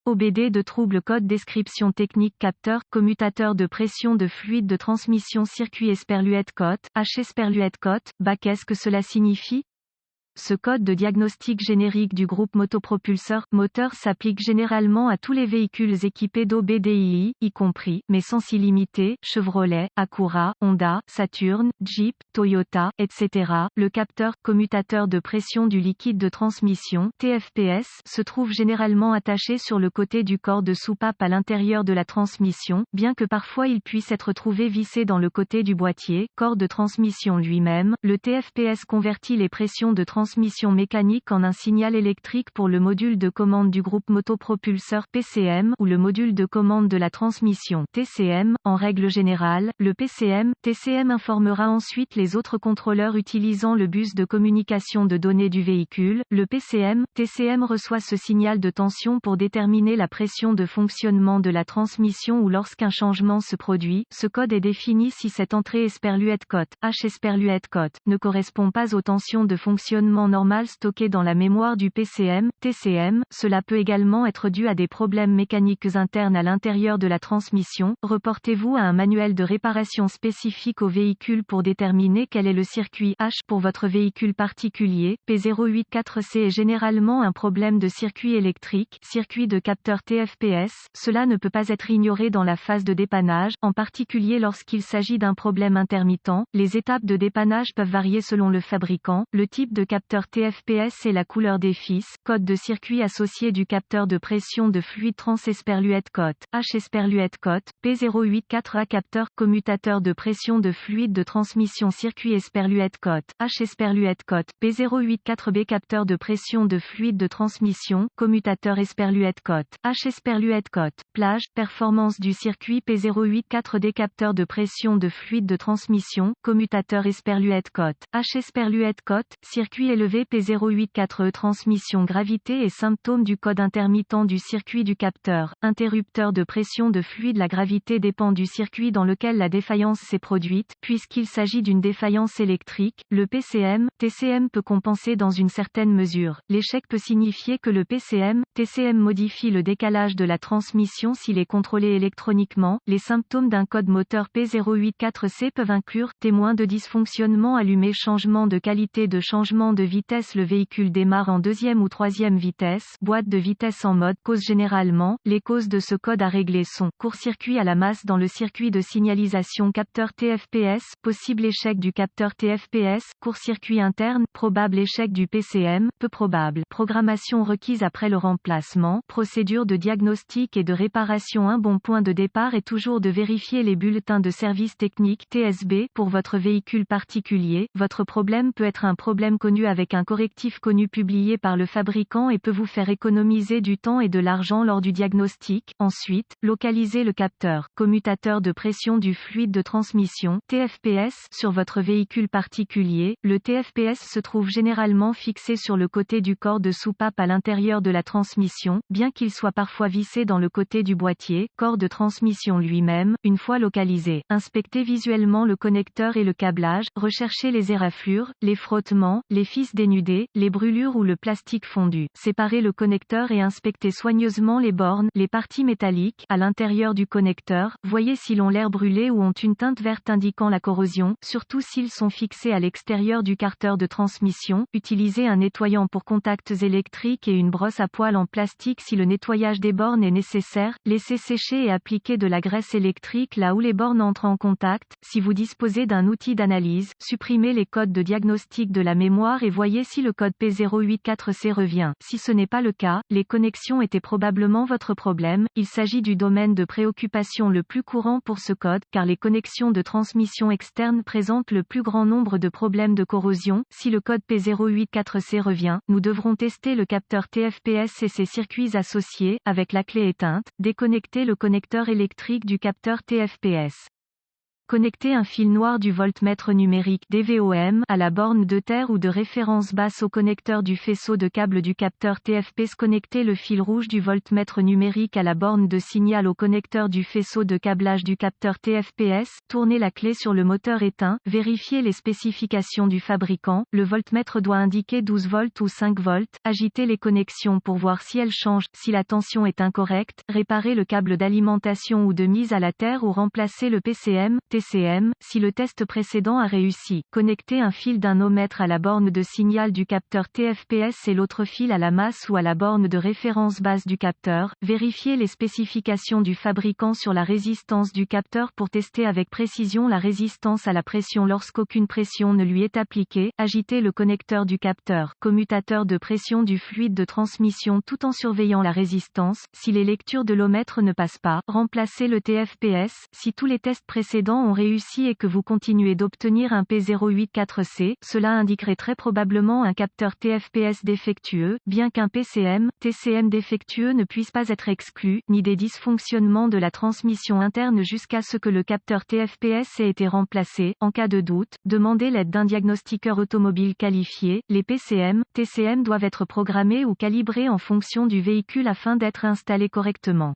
OBD de trouble code description technique capteur, commutateur de pression de fluide de transmission circuit Esperluette-Cotte, H Esperluette-Cotte, qu'est-ce que cela signifie? Ce code de diagnostic générique du groupe motopropulseur moteur s'applique généralement à tous les véhicules équipés d'OBDII, y compris, mais sans s'y limiter, Chevrolet, Acura, Honda, Saturn, Jeep, Toyota, etc. Le capteur, commutateur de pression du liquide de transmission, TFPS, se trouve généralement attaché sur le côté du corps de soupape à l'intérieur de la transmission, bien que parfois il puisse être trouvé vissé dans le côté du boîtier, corps de transmission lui-même. Le TFPS convertit les pressions de transmission mécanique en un signal électrique pour le module de commande du groupe motopropulseur PCM ou le module de commande de la transmission TCM. En règle générale, le TCM informera ensuite les autres contrôleurs utilisant le bus de communication de données du véhicule. Le TCM reçoit ce signal de tension pour déterminer la pression de fonctionnement de la transmission ou lorsqu'un changement se produit. Ce code est défini si cette entrée Esperluette-Cotte, H Esperluette-Cotte, ne correspond pas aux tensions de fonctionnement normales stockées dans la mémoire du TCM. Cela peut également être dû à des problèmes mécaniques internes à l'intérieur de la transmission. Reportez-vous à un manuel de réparation spécifique au véhicule pour déterminer quel est le circuit H pour votre véhicule particulier. P084C est généralement un problème de circuit électrique, circuit de capteur TFPS. Cela ne peut pas être ignoré dans la phase de dépannage, en particulier lorsqu'il s'agit d'un problème intermittent. Les étapes de dépannage peuvent varier selon le fabricant, le type de capteur TFPS et la couleur des fils. Code de circuit associé du capteur de pression de fluide trans Esperluette-Cotte, H Esperluette-Cotte, P084A capteur, commutateur de pression de fluide de transmission circuit Esperluette-Cotte, H Esperluette-Cotte, P084B capteur de pression de fluide de transmission, commutateur Esperluette-Cotte, H Esperluette-Cotte, plage, performance du circuit P084D capteur de pression de fluide de transmission, commutateur Esperluette-Cotte, H Esperluette-Cotte, circuit élevé P084E transmission gravité et symptômes du code intermittent du circuit du capteur, interrupteur de pression de fluide. La gravité dépend du circuit dans lequel la défaillance s'est produite, puisqu'il s'agit d'une défaillance électrique. Le TCM peut compenser dans une certaine mesure. L'échec peut signifier que le TCM modifie le décalage de la transmission s'il est contrôlé électroniquement. Les symptômes d'un code moteur P084C peuvent inclure témoin de dysfonctionnement allumé, changement de qualité de changement de vitesse, le véhicule démarre en deuxième ou troisième vitesse, boîte de vitesse en mode cause. Généralement, les causes de ce code à régler sont court-circuit à la masse dans le circuit de signalisation capteur TFPS, possible échec du capteur TFPS, court-circuit interne, probable échec du PCM, peu probable. Programmation requise après le remplacement, procédure de diagnostic et de réparation. Un bon point de départ est toujours de vérifier les bulletins de service technique TSB pour votre véhicule particulier. Votre problème peut être un problème connu avec un correctif connu publié par le fabricant et peut vous faire économiser du temps et de l'argent lors du diagnostic. Ensuite, localisez le capteur, commutateur de pression du fluide de transmission, TFPS, sur votre véhicule particulier. Le TFPS se trouve généralement fixé sur le côté du corps de soupape à l'intérieur de la transmission, bien qu'il soit parfois vissé dans le côté du boîtier, corps de transmission lui-même. Une fois localisé, inspectez visuellement le connecteur et le câblage, recherchez les éraflures, les frottements, les fils dénudés, les brûlures ou le plastique fondu. Séparez le connecteur et inspectez soigneusement les bornes, les parties métalliques, à l'intérieur du connecteur. Voyez s'ils ont l'air brûlés ou ont une teinte verte indiquant la corrosion, surtout s'ils sont fixés à l'extérieur du carter de transmission. Utilisez un nettoyant pour contacts électriques et une brosse à poils en plastique si le nettoyage des bornes est nécessaire. Laissez sécher et appliquez de la graisse électrique là où les bornes entrent en contact. Si vous disposez d'un outil d'analyse, supprimez les codes de diagnostic de la mémoire et voyez si le code P084C revient. Si ce n'est pas le cas, les connexions étaient probablement votre problème. Il s'agit du domaine de préoccupation le plus courant pour ce code, car les connexions de transmission externe présentent le plus grand nombre de problèmes de corrosion. Si le code P084C revient, nous devrons tester le capteur TFPS et ses circuits associés. Avec la clé éteinte, déconnectez le connecteur électrique du capteur TFPS. Connecter un fil noir du voltmètre numérique DVOM à la borne de terre ou de référence basse au connecteur du faisceau de câble du capteur TFPS. Connecter le fil rouge du voltmètre numérique à la borne de signal au connecteur du faisceau de câblage du capteur TFPS. Tourner la clé sur le moteur éteint. Vérifier les spécifications du fabricant. Le voltmètre doit indiquer 12 volts ou 5 volts. Agiter les connexions pour voir si elles changent, si la tension est incorrecte. Réparer le câble d'alimentation ou de mise à la terre ou remplacer le PCM, TCM, si le test précédent a réussi. Connecter un fil d'un ohmmètre à la borne de signal du capteur TFPS et l'autre fil à la masse ou à la borne de référence basse du capteur. Vérifier les spécifications du fabricant sur la résistance du capteur pour tester avec précision la résistance à la pression lorsqu'aucune pression ne lui est appliquée. Agiter le connecteur du capteur, commutateur de pression du fluide de transmission tout en surveillant la résistance. Si les lectures de l'ohmètre ne passent pas, remplacer le TFPS. Si tous les tests précédents ont réussi et que vous continuez d'obtenir un P084C, cela indiquerait très probablement un capteur TFPS défectueux, bien qu'un PCM, TCM défectueux ne puisse pas être exclu, ni des dysfonctionnements de la transmission interne jusqu'à ce que le capteur TFPS ait été remplacé. En cas de doute, demandez l'aide d'un diagnostiqueur automobile qualifié. Les PCM, TCM doivent être programmés ou calibrés en fonction du véhicule afin d'être installés correctement.